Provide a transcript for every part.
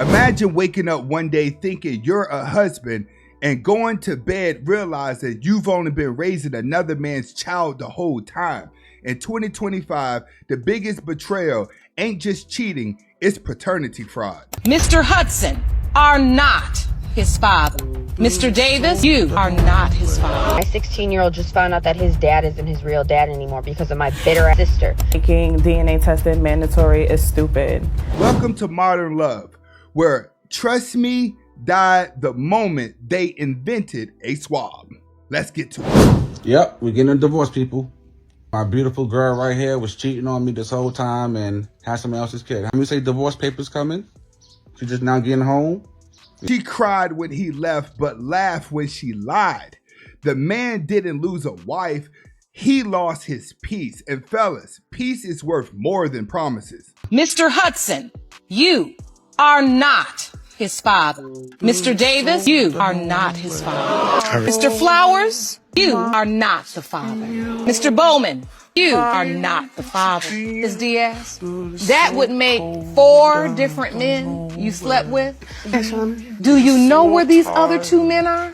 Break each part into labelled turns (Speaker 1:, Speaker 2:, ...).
Speaker 1: Imagine waking up one day thinking you're a husband and going to bed realizing you've only been raising another man's child the whole time. In 2025, the biggest betrayal ain't just cheating, it's paternity fraud.
Speaker 2: Mr. Hudson are not his father. Mr. Davis, you are not his father.
Speaker 3: My 16-year-old just found out that his dad isn't his real dad anymore because of my bitter sister.
Speaker 4: Making DNA testing mandatory is stupid.
Speaker 1: Welcome to Modern Love, where trust me died the moment they invented a swab. Let's get to it.
Speaker 5: Yep, we're getting a divorce, people. My beautiful girl right here was cheating on me this whole time and had someone else's kid. How many say divorce papers coming? She just now getting home?
Speaker 1: She cried when he left, but laughed when she lied. The man didn't lose a wife. He lost his peace. And fellas, peace is worth more than promises.
Speaker 2: Mr. Hudson, you are not his father. Mr. Davis, you are not his father. Mr. Flowers, you are not the father. Mr. Bowman, you are not the father. Ms. Diaz, that would make 4 different men you slept with. Do you know where these other 2 men are?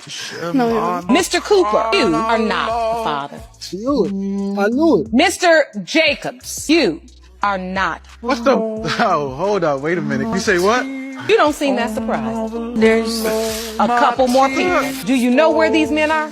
Speaker 6: No.
Speaker 2: Mr. Cooper, you are not the father.
Speaker 6: I knew it.
Speaker 2: Mr. Jacobs, you are not.
Speaker 7: What's the... Oh, hold up. Wait a minute. You say what?
Speaker 2: You don't seem that surprised. There's a couple more people. Do you know where these men are?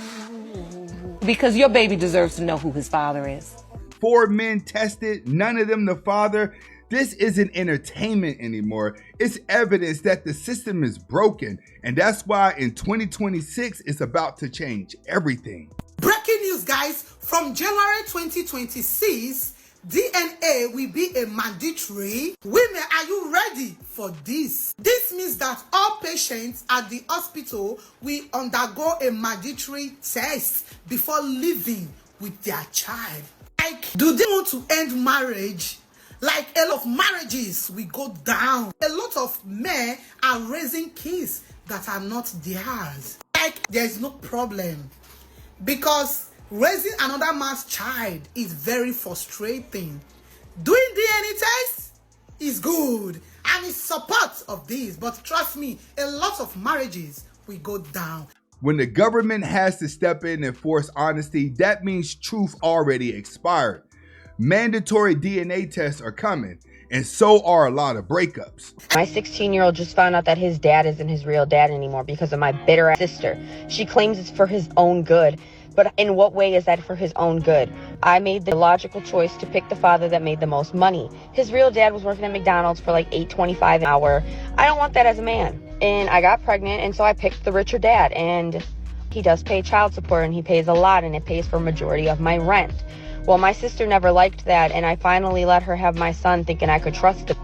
Speaker 2: Because your baby deserves to know who his father is.
Speaker 1: 4 men tested, none of them the father. This isn't entertainment anymore. It's evidence that the system is broken. And that's why in 2026, it's about to change everything.
Speaker 8: Breaking news, guys. From January 2026, DNA will be a mandatory. Women, are you ready for this? This means that all patients at the hospital will undergo a mandatory test before leaving with their child. Like, do they want to end marriage? Like, a lot of marriages will go down. A lot of men are raising kids that are not theirs. Like, there's no problem. Because raising another man's child is very frustrating. Doing DNA tests is good and it's support of this. But trust me, a lot of marriages will go down.
Speaker 1: When the government has to step in and force honesty, that means truth already expired. Mandatory DNA tests are coming, and so are a lot of breakups.
Speaker 3: My 16-year-old just found out that his dad isn't his real dad anymore because of my bitter sister. She claims it's for his own good. But in what way is that for his own good? I made the logical choice to pick the father that made the most money. His real dad was working at McDonald's for like $8.25 an hour. I don't want that as a man. And I got pregnant, and so I picked the richer dad. And he does pay child support, and he pays a lot, and it pays for a majority of my rent. Well, my sister never liked that, and I finally let her have my son, thinking I could trust him.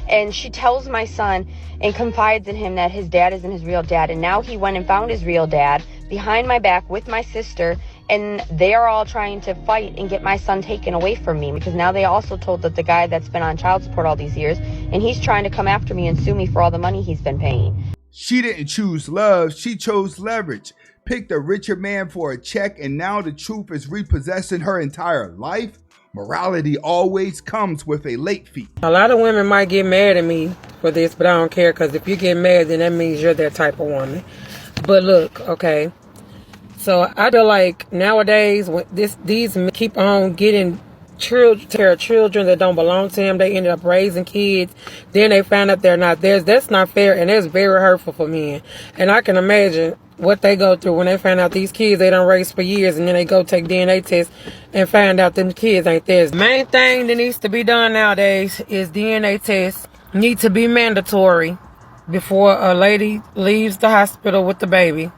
Speaker 3: And she tells my son and confides in him that his dad isn't his real dad. And now he went and found his real dad behind my back with my sister. And they are all trying to fight and get my son taken away from me. Because now they also told that the guy that's been on child support all these years. And he's trying to come after me and sue me for all the money he's been paying.
Speaker 1: She didn't choose love, she chose leverage. Picked a richer man for a check, and now the truth is repossessing her entire life. Morality always comes with a late fee.
Speaker 9: A lot of women might get mad at me for this, but I don't care, because if you get mad, then that means you're that type of woman. But look, okay, so I feel like nowadays when these men keep on getting children that don't belong to them, they ended up raising kids, then they find out they're not theirs. That's not fair, and that's very hurtful for men. And I can imagine what they go through when they find out these kids they done raised for years, and then they go take DNA tests and find out them kids ain't theirs. Main thing that needs to be done nowadays is DNA tests need to be mandatory before a lady leaves the hospital with the baby,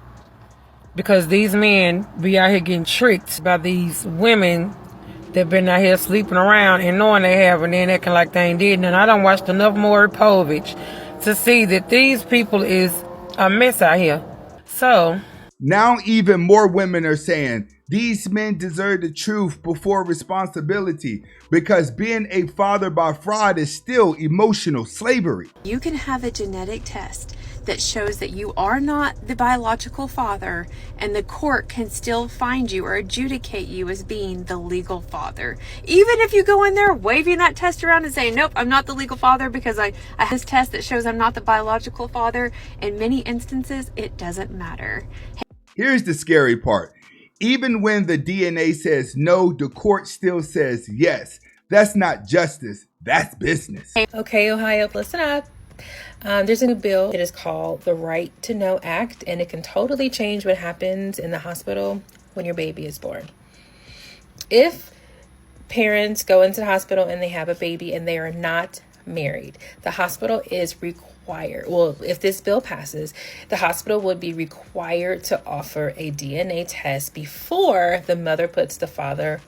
Speaker 9: because these men be out here getting tricked by these women that been out here sleeping around and knowing they have, and then acting like they ain't did. And I done watched enough Maury Povich to see that these people is a mess out here. So
Speaker 1: now even more women are saying these men deserve the truth before responsibility, because being a father by fraud is still emotional slavery.
Speaker 10: You can have a genetic test that shows that you are not the biological father, and the court can still find you or adjudicate you as being the legal father. Even if you go in there waving that test around and saying, nope, I'm not the legal father because I have this test that shows I'm not the biological father, in many instances, it doesn't matter.
Speaker 1: Here's the scary part. Even when the DNA says no, the court still says yes. That's not justice. That's business.
Speaker 11: Okay, Ohio, listen up. There's a new bill. It is called the Right to Know Act, and it can totally change what happens in the hospital when your baby is born. If parents go into the hospital and they have a baby and they are not married, the hospital is required, well, if this bill passes, the hospital would be required to offer a DNA test before the mother puts the father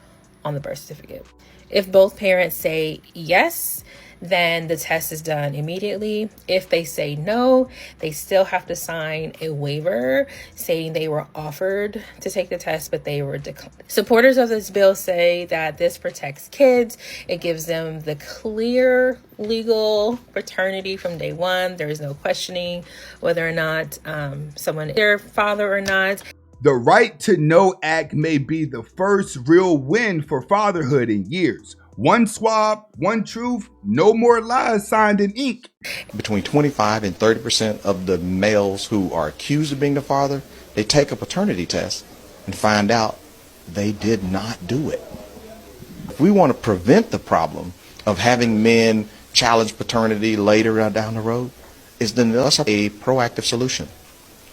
Speaker 11: on the birth certificate. If both parents say yes, then the test is done immediately. If they say no, they still have to sign a waiver saying they were offered to take the test, but they were declined. Supporters of this bill say that this protects kids. It gives them the clear legal paternity from day one. There is no questioning whether or not someone is their father or not.
Speaker 1: The Right to Know Act may be the first real win for fatherhood in years. One swab, one truth, no more lies signed in ink.
Speaker 12: Between 25 and 30% of the males who are accused of being the father, they take a paternity test and find out they did not do it. If we want to prevent the problem of having men challenge paternity later down the road, is then that's a proactive solution.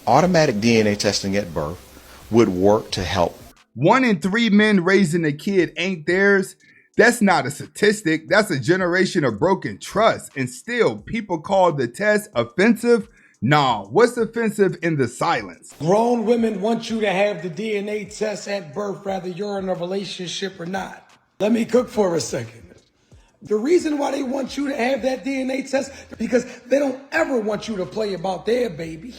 Speaker 12: Automatic DNA testing at birth would work to help.
Speaker 1: 1 in 3 men raising a kid ain't theirs. That's not a statistic. That's a generation of broken trust. And still, people call the test offensive. Nah, what's offensive in the silence?
Speaker 13: Grown women want you to have the DNA test at birth, whether you're in a relationship or not. Let me cook for a second. The reason why they want you to have that DNA test is because they don't ever want you to play about their baby.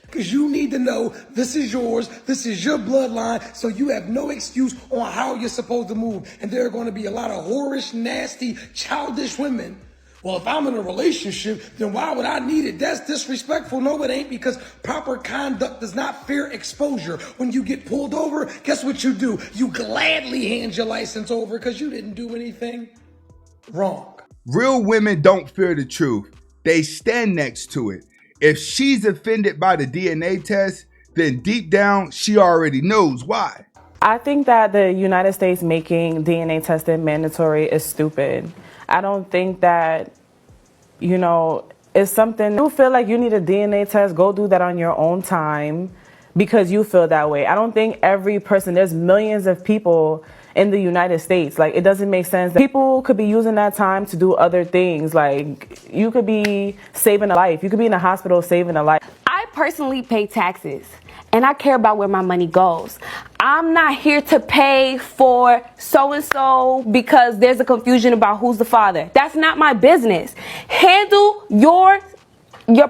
Speaker 13: Because you need to know this is yours, this is your bloodline, so you have no excuse on how you're supposed to move. And there are going to be a lot of whorish, nasty, childish women. Well, if I'm in a relationship, then why would I need it? That's disrespectful. No, it ain't, because proper conduct does not fear exposure. When you get pulled over, guess what you do? You gladly hand your license over because you didn't do anything wrong.
Speaker 1: Real women don't fear the truth. They stand next to it. If she's offended by the DNA test, then deep down, she already knows why.
Speaker 4: I think that the United States making DNA testing mandatory is stupid. I don't think that, it's something, you feel like you need a DNA test, go do that on your own time because you feel that way. I don't think every person, there's millions of people in the United States. Like, it doesn't make sense. People could be using that time to do other things. Like, you could be saving a life. You could be in a hospital saving a life.
Speaker 14: I personally pay taxes, and I care about where my money goes. I'm not here to pay for so-and-so because there's a confusion about who's the father. That's not my business. Handle your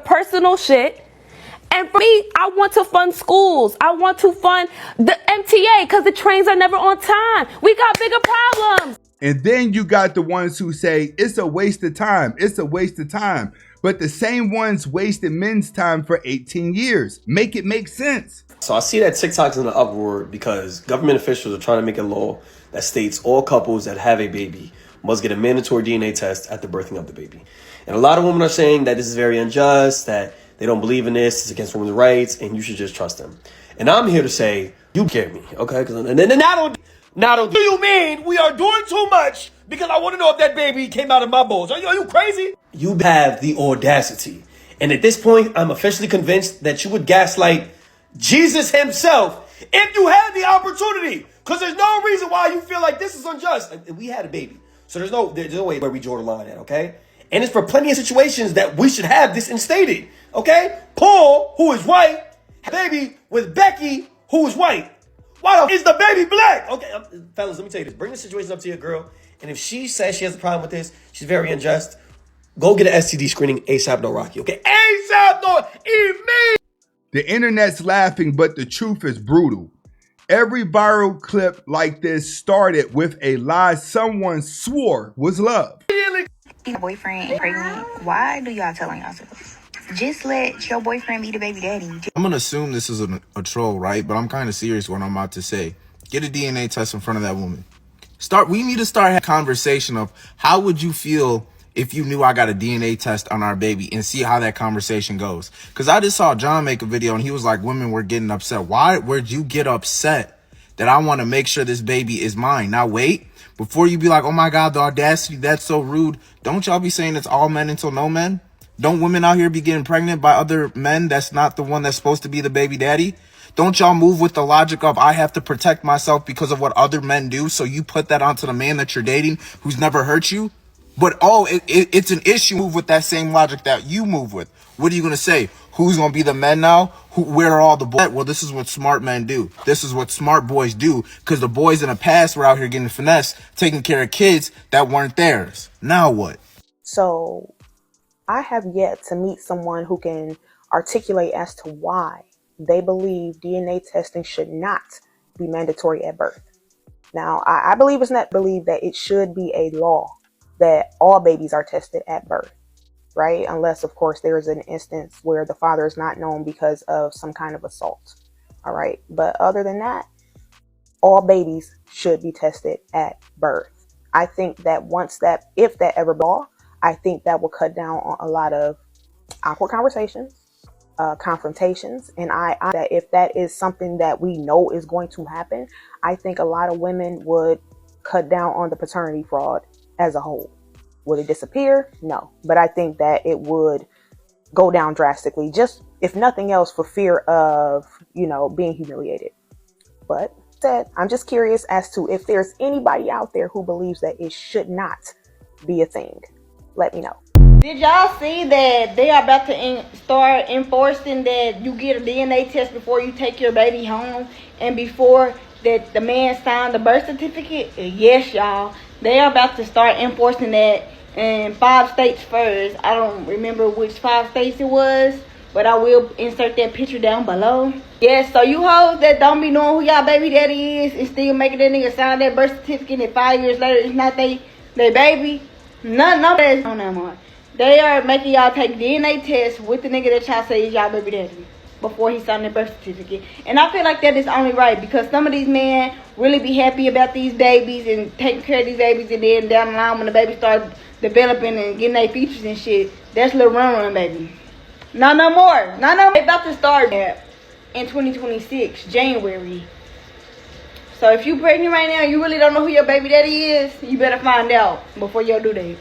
Speaker 14: personal shit. And for me, I want to fund schools. I want to fund the MTA because the trains are never on time. We got bigger problems.
Speaker 1: And then you got the ones who say, it's a waste of time. It's a waste of time. But the same ones wasted men's time for 18 years. Make it make sense.
Speaker 15: So I see that TikTok's in the uproar because government officials are trying to make a law that states all couples that have a baby must get a mandatory DNA test at the birthing of the baby. And a lot of women are saying that this is very unjust, that they don't believe in this, it's against women's rights, and you should just trust them. And I'm here to say, you scare me, okay? Now do you mean we are doing too much because I want to know if that baby came out of my balls? Are you crazy? You have the audacity. And at this point, I'm officially convinced that you would gaslight Jesus himself if you had the opportunity. Because there's no reason why you feel like this is unjust. We had a baby. So there's no way where we draw the line at, okay? And it's for plenty of situations that we should have this instated, okay? Paul, who is white, had a baby with Becky, who is white. Why is the baby black? Okay, fellas, let me tell you this. Bring the situation up to your girl. And if she says she has a problem with this, she's very unjust, go get an STD screening ASAP no Rocky, okay? ASAP no immediately.
Speaker 1: The internet's laughing, but the truth is brutal. Every viral clip like this started with a lie someone swore was love.
Speaker 16: Your boyfriend is pregnant. Why do y'all tell on yourselves? Just let your boyfriend be the baby daddy.
Speaker 17: I'm going to assume this is a troll, right? But I'm kind of serious what I'm about to say. Get a DNA test in front of that woman. We need to start a conversation of how would you feel if you knew I got a DNA test on our baby, and see how that conversation goes. Because I just saw John make a video and he was like, women were getting upset. Why would you get upset that I want to make sure this baby is mine? Now wait, before you be like, oh my God, the audacity, that's so rude. Don't y'all be saying it's all men until no men? Don't women out here be getting pregnant by other men that's not the one that's supposed to be the baby daddy? Don't y'all move with the logic of I have to protect myself because of what other men do, so you put that onto the man that you're dating who's never hurt you? But it's an issue. Move with that same logic that you move with. What are you going to say? Who's going to be the men now? Where are all the boys? Well, this is what smart men do. This is what smart boys do, because the boys in the past were out here getting finesse, taking care of kids that weren't theirs. Now what?
Speaker 18: So I have yet to meet someone who can articulate as to why they believe DNA testing should not be mandatory at birth. Now, I believe that it should be a law that all babies are tested at birth, right? Unless, of course, there is an instance where the father is not known because of some kind of assault, all right? But other than that, all babies should be tested at birth. I think that if that ever law, I think that will cut down on a lot of awkward conversations, confrontations, and that if that is something that we know is going to happen, I think a lot of women would cut down on the paternity fraud as a whole. Would it disappear? No, but I think that it would go down drastically, just if nothing else for fear of, being humiliated. But I'm just curious as to if there's anybody out there who believes that it should not be a thing. Let me know.
Speaker 19: Did y'all see that they are about to start enforcing that you get a DNA test before you take your baby home and before that the man signed the birth certificate? Yes, y'all. They are about to start enforcing that in 5 states first. I don't remember which 5 states it was, but I will insert that picture down below. Yes, so you hoes that don't be knowing who y'all baby daddy is and still making that nigga sign that birth certificate and 5 years later it's not they baby. None of that is on that one. They are making y'all take DNA tests with the nigga that y'all say is y'all baby daddy before he signed the birth certificate. And I feel like that is only right, because some of these men really be happy about these babies and taking care of these babies, and then down the line when the baby start developing and getting their features and shit, that's little run baby. Not no more. They about to start that in 2026, January. So if you pregnant right now and you really don't know who your baby daddy is, you better find out before your due date.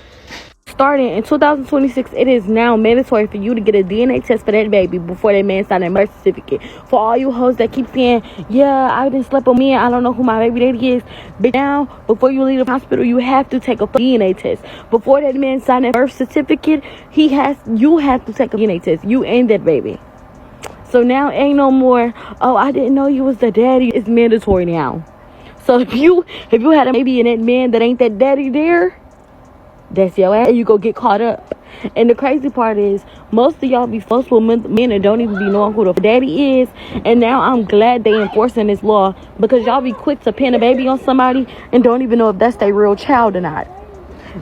Speaker 14: Starting in 2026, it is now mandatory for you to get a DNA test for that baby before that man sign a birth certificate. For all you hoes that keep saying, yeah, I didn't sleep with me, I don't know who my baby daddy is. But now, before you leave the hospital, you have to take a DNA test. Before that man sign that birth certificate, you have to take a DNA test. You and that baby. So now ain't no more, oh, I didn't know you was the daddy. It's mandatory now. So if you had a baby and that man that ain't that daddy there, that's your ass. You go get caught up. And the crazy part is, most of y'all be fussed with men and don't even be knowing who the daddy is. And now I'm glad they enforcing this law, because y'all be quick to pin a baby on somebody and don't even know if that's their real child or not.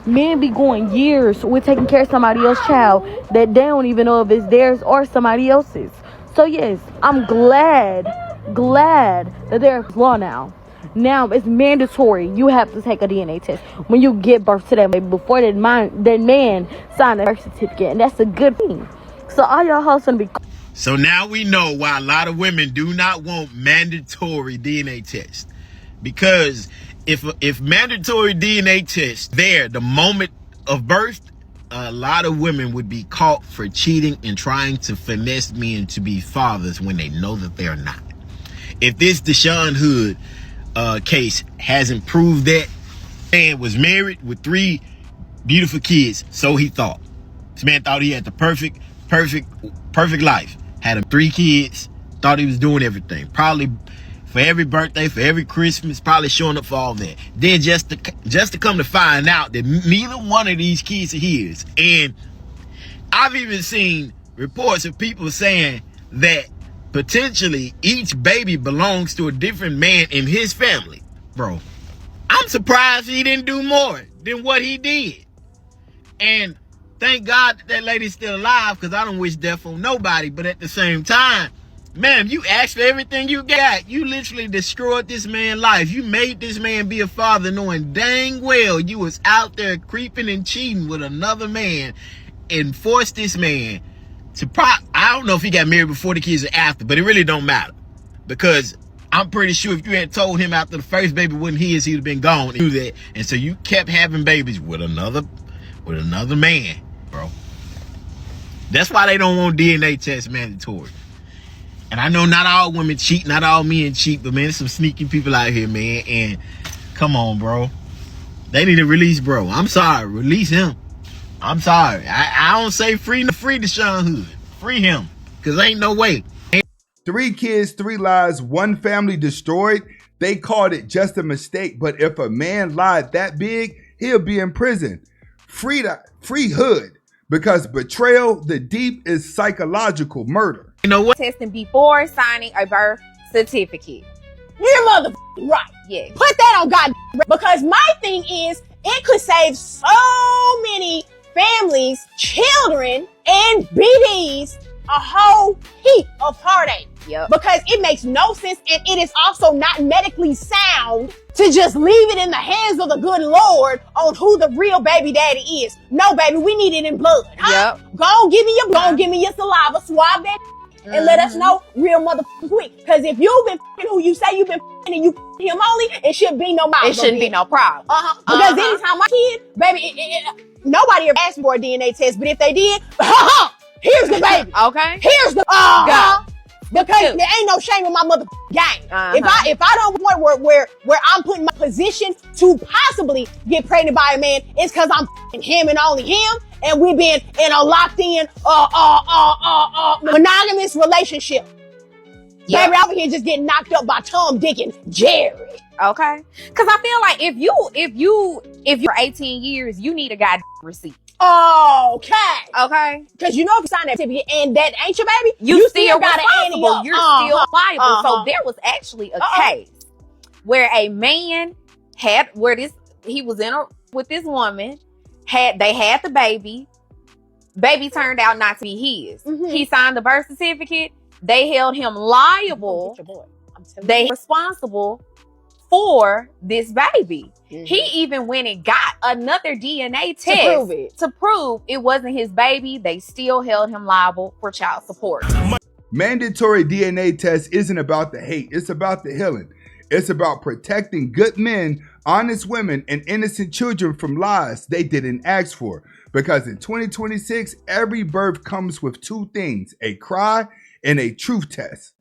Speaker 14: Men be going years with taking care of somebody else's child that they don't even know if it's theirs or somebody else's. So yes, I'm glad that there's law now. Now it's mandatory. You have to take a DNA test when you give birth to that baby before that man signed a birth certificate, and that's a good thing. So all y'all hoes gonna be.
Speaker 20: So now we know why a lot of women do not want mandatory DNA tests, because if mandatory DNA tests there the moment of birth, a lot of women would be caught for cheating and trying to finesse men to be fathers when they know that they're not. If this Deshaun Hood case hasn't proved that, man was married with 3 beautiful kids, so he thought. This man thought he had the perfect life. Had him 3 kids, thought he was doing everything. Probably for every birthday, for every Christmas, probably showing up for all that. Then just to come to find out that neither one of these kids are his. And I've even seen reports of people saying that potentially each baby belongs to a different man in his family. Bro, I'm surprised he didn't do more than what he did. And thank God that lady's still alive, because I don't wish death on nobody. But at the same time, man, you asked for everything you got. You literally destroyed this man's life. You made this man be a father knowing dang well you was out there creeping and cheating with another man, and forced this man to I don't know if he got married before the kids or after, but it really don't matter. Because I'm pretty sure if you had told him after the first baby wasn't his, he'd have been gone and do that. And so you kept having babies with another man, bro. That's why they don't want DNA tests mandatory. And I know not all women cheat, not all men cheat, but man, there's some sneaky people out here, man. And come on, bro. They need to release bro. I'm sorry, release him. I'm sorry. I don't say free Deshaun Hood. Free him. Because ain't no way.
Speaker 1: 3 kids, 3 lies, 1 family destroyed. They called it just a mistake. But if a man lied that big, he'll be in prison. Free Hood. Because betrayal, the deep, is psychological murder.
Speaker 20: You know what?
Speaker 21: Testing before signing a birth certificate. You're motherfucking right. Yeah. Put that on God. Because my thing is, it could save so many families, children, and BDs a whole heap of heartache. Yep. Because it makes no sense, and it is also not medically sound to just leave it in the hands of the good Lord on who the real baby daddy is. No, baby, we need it in blood. Huh? Yep. Go give me your saliva, swab that, and let us know real motherfucking quick. Because if you've been who you say you've been and you him only, it shouldn't be no problem. It shouldn't be no problem. Because anytime my kid, baby, nobody ever asked for a DNA test, but if they did, here's the baby. Okay. Here's the because there ain't no shame in my motherfucking game. If I don't want where I'm putting my position to possibly get pregnant by a man, it's because I'm him and only him, and we've been in a locked in monogamous relationship. Yep. Baby, over here just getting knocked up by Tom, Dick, and Jerry. Okay. Cause I feel like if you're 18 years, you need a goddamn receipt. Okay. Cause you know if you sign that certificate and that ain't your baby, you still got to ante up. You're still liable. So there was actually a case where a man he was with this woman, they had the baby. Baby turned out not to be his. Mm-hmm. He signed the birth certificate. They held him liable. They responsible for this baby. Mm-hmm. He even went and got another DNA test to prove it wasn't his baby. They still held him liable for child support.
Speaker 1: Mandatory DNA test isn't about the hate. It's about the healing. It's about protecting good men, honest women, and innocent children from lies they didn't ask for. Because in 2026, every birth comes with 2 things: a cry and a truth test.